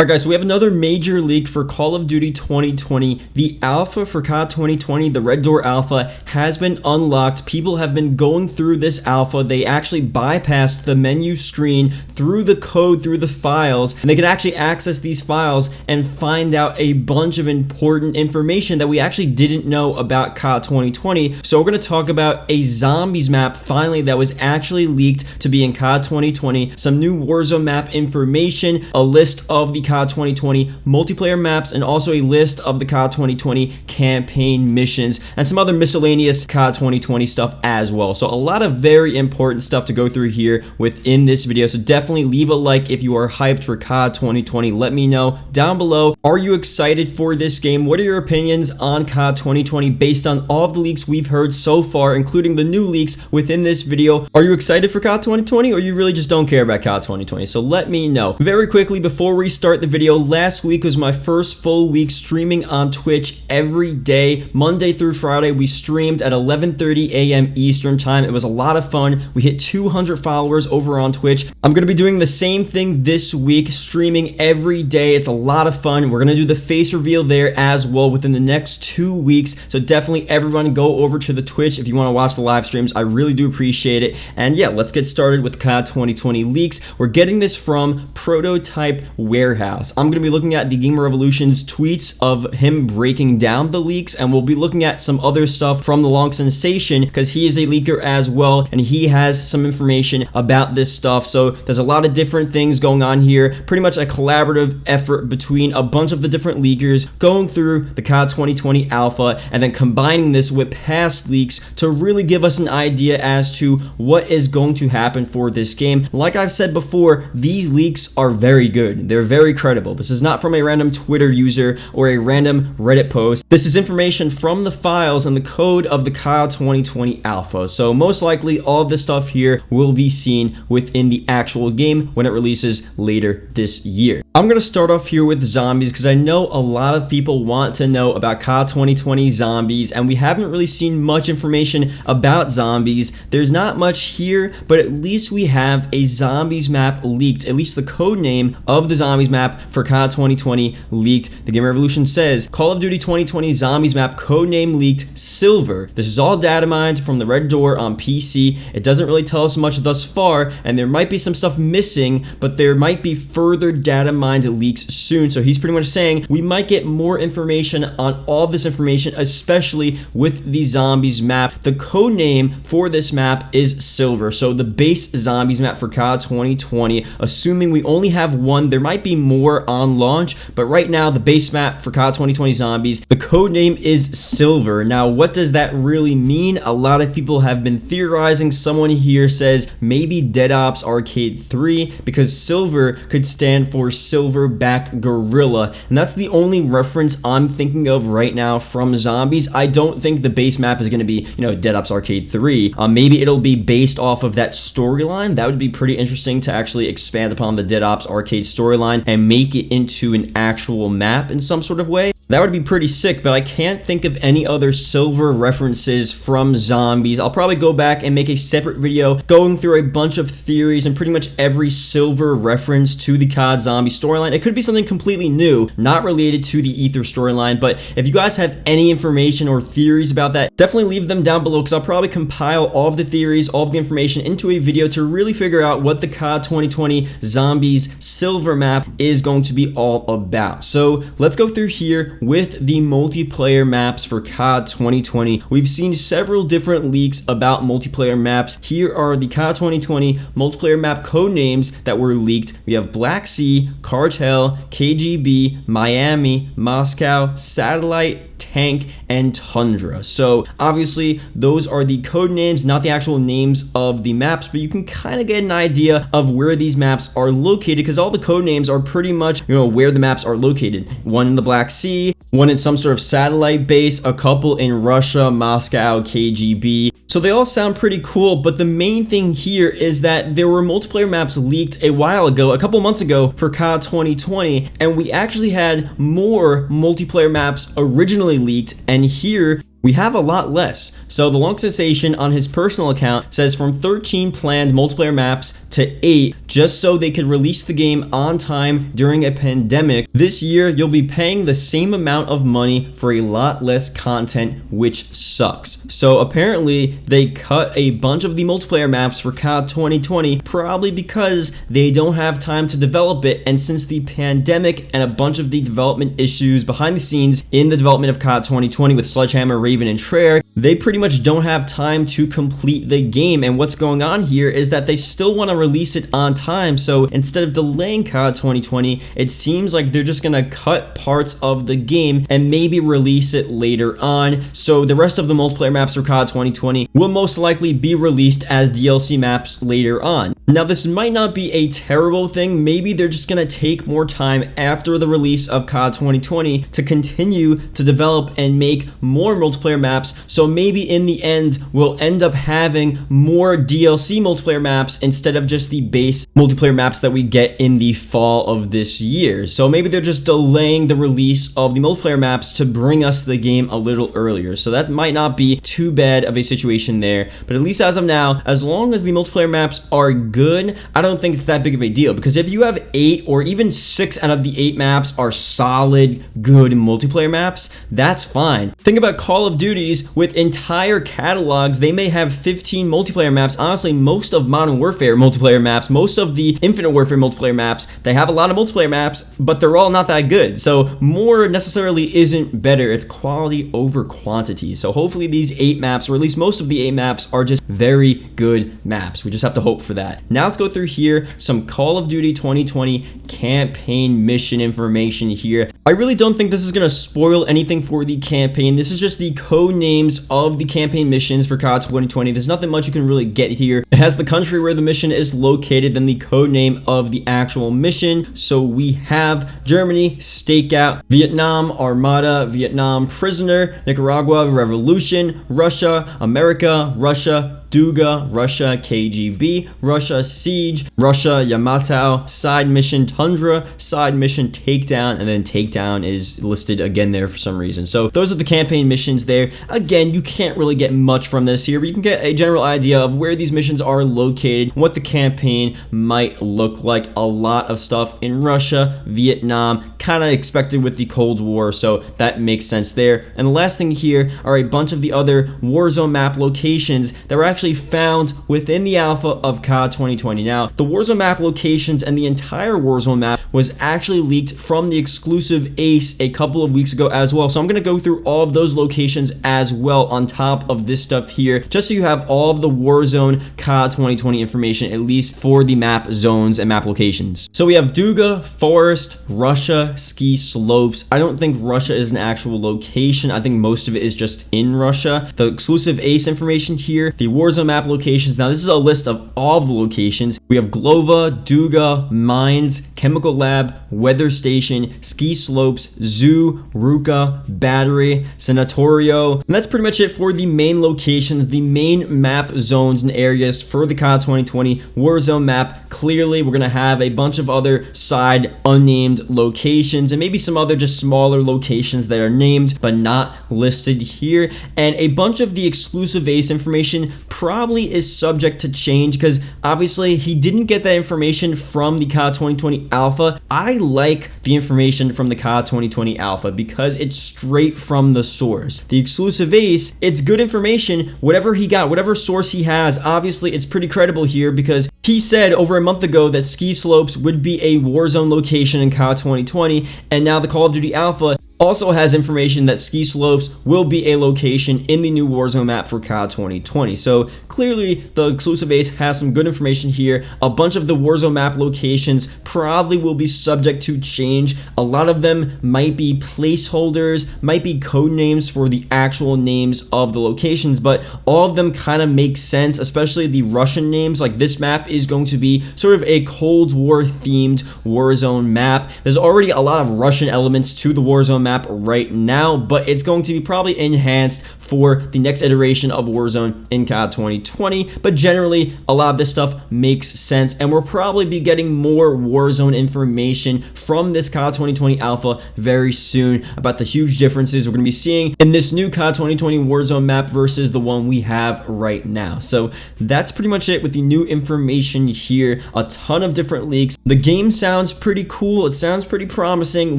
Alright guys, so we have another major leak for Call of Duty 2020. The alpha for COD 2020, the Red Door alpha, has been unlocked. People have been going through this alpha. They actually bypassed the menu screen through the code, through the files, and they can actually access these files and find out a bunch of important information that we actually didn't know about COD 2020. So we're going to talk about a zombies map finally that was actually leaked to be in COD 2020, some new Warzone map information, a list of the COD 2020 multiplayer maps, and also a list of the COD 2020 campaign missions, and some other miscellaneous COD 2020 stuff as well. So a lot of very important stuff to go through here within this video. So definitely leave a like if you are hyped for COD 2020. Let me know down below. Are you excited for this game? What are your opinions on COD 2020 based on all of the leaks we've heard so far, including the new leaks within this video? Are you excited for COD 2020, or you really just don't care about COD 2020? So let me know. Very quickly before we start the video, last week was my first full week streaming on Twitch every day, Monday through Friday. We streamed at 11:30 a.m. Eastern time. It was a lot of fun. We hit 200 followers over on Twitch. I'm going to be doing the same thing this week, streaming every day. It's a lot of fun. We're going to do the face reveal there as well within the next 2 weeks. So definitely everyone go over to the Twitch if you want to watch the live streams. I really do appreciate it. And yeah, let's get started with COD 2020 leaks. We're getting this from Prototype Warehouse. I'm going to be looking at the Gamer Revolution's tweets of him breaking down the leaks, and we'll be looking at some other stuff from the Long Sensation because he is a leaker as well, and he has some information about this stuff. So there's a lot of different things going on here, pretty much a collaborative effort between a bunch of the different leakers going through the COD 2020 alpha and then combining this with past leaks to really give us an idea as to what is going to happen for this game. Like I've said before, these leaks are very good. They're very credible. This is not from a random Twitter user or a random Reddit post. This is information from the files and the code of the COD 2020 alpha. So most likely all this stuff here will be seen within the actual game when it releases later this year. I'm going to start off here with zombies because I know a lot of people want to know about COD 2020 zombies, and we haven't really seen much information about zombies. There's not much here, but at least we have a zombies map leaked, at least the code name of the zombies map for COD 2020 leaked. The Gamer Revolution says Call of Duty 2020 zombies map codename leaked Silver. This is all data mined from the Red Door on PC. It doesn't really tell us much thus far, and there might be some stuff missing, but there might be further data mined leaks soon. So he's pretty much saying we might get more information on all this information, especially with the zombies map. The codename for this map is Silver. So the base zombies map for COD 2020, assuming we only have one, there might be more on launch, but right now the base map for COD 2020 zombies, the code name is Silver. Now what does that really mean? A lot of people have been theorizing. Someone here says maybe Dead Ops Arcade 3, because Silver could stand for Silverback Gorilla, and that's the only reference I'm thinking of right now from zombies. I don't think the base map is going to be, Dead Ops Arcade 3. Maybe it'll be based off of that storyline. That would be pretty interesting to actually expand upon the Dead Ops Arcade storyline and make it into an actual map in some sort of way. That would be pretty sick, but I can't think of any other Silver references from zombies. I'll probably go back and make a separate video going through a bunch of theories and pretty much every Silver reference to the COD zombie storyline. It could be something completely new, not related to the Ether storyline, but if you guys have any information or theories about that, definitely leave them down below because I'll probably compile all of the theories, all of the information into a video to really figure out what the COD 2020 zombies Silver map is going to be all about. So let's go through here with the multiplayer maps for COD 2020. We've seen several different leaks about multiplayer maps. Here are the COD 2020 multiplayer map code names that were leaked. We have Black Sea, Cartel, KGB, Miami, Moscow, Satellite, Tank, and Tundra. So obviously those are the code names, not the actual names of the maps, but you can kind of get an idea of where these maps are located because all the code names are pretty much, where the maps are located. One in the Black Sea, one in some sort of satellite base, a couple in Russia, Moscow, KGB. So they all sound pretty cool, but the main thing here is that there were multiplayer maps leaked a while ago, a couple months ago for COD 2020, and we actually had more multiplayer maps originally leaked, and here we have a lot less. So the Long Sensation on his personal account says from 13 planned multiplayer maps to 8, just so they could release the game on time during a pandemic. This year, you'll be paying the same amount of money for a lot less content, which sucks. So apparently, they cut a bunch of the multiplayer maps for COD 2020, probably because they don't have time to develop it, and since the pandemic and a bunch of the development issues behind the scenes in the development of COD 2020 with Sledgehammer, Raven, and Treyarch, they pretty much don't have time to complete the game. And what's going on here is that they still want to release it on time. So instead of delaying COD 2020, it seems like they're just gonna cut parts of the game and maybe release it later on. So the rest of the multiplayer maps for COD 2020 will most likely be released as DLC maps later on. Now, this might not be a terrible thing. Maybe they're just gonna take more time after the release of COD 2020 to continue to develop and make more multiplayer maps. So maybe in the end, we'll end up having more DLC multiplayer maps instead of just the base multiplayer maps that we get in the fall of this year. So maybe they're just delaying the release of the multiplayer maps to bring us the game a little earlier. So that might not be too bad of a situation there. But at least as of now, as long as the multiplayer maps are good, I don't think it's that big of a deal. Because if you have 8 or even 6 out of the 8 maps are solid, good multiplayer maps, that's fine. Think about Call of Duties with entire catalogs. They may have 15 multiplayer maps. Honestly, most of Modern Warfare multiplayer maps, most of the Infinite Warfare multiplayer maps, they have a lot of multiplayer maps, but they're all not that good. So more necessarily isn't better. It's quality over quantity. So hopefully these 8 maps, or at least most of the 8 maps, are just very good maps. We just have to hope for that. Now let's go through here some Call of Duty 2020 campaign mission information here. I really don't think this is going to spoil anything for the campaign. This is just the code names of the campaign missions for COD 2020. There's nothing much you can really get here. It has the country where the mission is located, then the code name of the actual mission. So we have Germany, Stakeout, Vietnam, Armada, Vietnam, Prisoner, Nicaragua, Revolution, Russia, America, Russia, Duga, Russia, KGB, Russia, Siege, Russia, Yamato, side mission Tundra, side mission Takedown, and then Takedown is listed again there for some reason. So those are the campaign missions there. Again, you can't really get much from this here, but you can get a general idea of where these missions are located, what the campaign might look like. A lot of stuff in Russia, Vietnam, kind of expected with the Cold War, so that makes sense there. And the last thing here are a bunch of the other Warzone map locations that were actually found within the alpha of COD 2020. Now, the Warzone map locations and the entire Warzone map was actually leaked from the exclusive Ace a couple of weeks ago as well. So I'm going to go through all of those locations as well on top of this stuff here, just so you have all of the Warzone COD 2020 information, at least for the map zones and map locations. So we have Duga, Forest, Russia, Ski Slopes. I don't think Russia is an actual location. I think most of it is just in Russia. The exclusive Ace information here, the Warzone map locations. Now, this is a list of all of the locations. We have Glova, Duga, Mines, Chemical Lab, Weather Station, Ski Slopes, Zoo, Ruka, Battery, Sanatorio. And that's pretty much it for the main locations, the main map zones and areas for the COD 2020 Warzone map. Clearly, we're going to have a bunch of other side unnamed locations and maybe some other just smaller locations that are named but not listed here. And a bunch of the exclusive Ace information probably is subject to change because obviously he didn't get that information from the COD 2020 alpha. I like the information from the COD 2020 alpha because it's straight from the source. The exclusive Ace, it's good information. Whatever he got, whatever source he has, obviously it's pretty credible here because he said over a month ago that Ski Slopes would be a Warzone location in COD 2020, and now the Call of Duty alpha also has information that Ski Slopes will be a location in the new Warzone map for COD 2020. So clearly the exclusive Ace has some good information here. A bunch of the Warzone map locations probably will be subject to change. A lot of them might be placeholders, might be code names for the actual names of the locations, but all of them kind of make sense, especially the Russian names. Like this map is going to be sort of a Cold War themed Warzone map. There's already a lot of Russian elements to the Warzone map map right now, but it's going to be probably enhanced for the next iteration of Warzone in COD 2020. But generally, a lot of this stuff makes sense, and we'll probably be getting more Warzone information from this COD 2020 alpha very soon about the huge differences we're going to be seeing in this new COD 2020 Warzone map versus the one we have right now. So that's pretty much it with the new information here. A ton of different leaks. The game sounds pretty cool. It sounds pretty promising.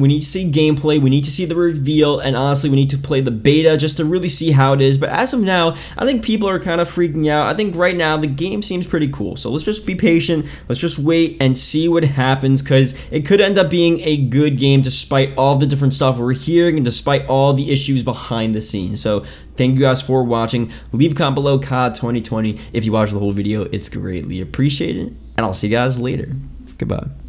We need to see gameplay. We need to see the reveal, and honestly, we need to play the beta just to really see how it is. But as of now, I think people are kind of freaking out. I think right now the game seems pretty cool. So let's just be patient. Let's just wait and see what happens, because it could end up being a good game despite all the different stuff we're hearing and despite all the issues behind the scenes. So thank you guys for watching. Leave a comment below COD 2020 if you watch the whole video. It's greatly appreciated, and I'll see you guys later. Goodbye.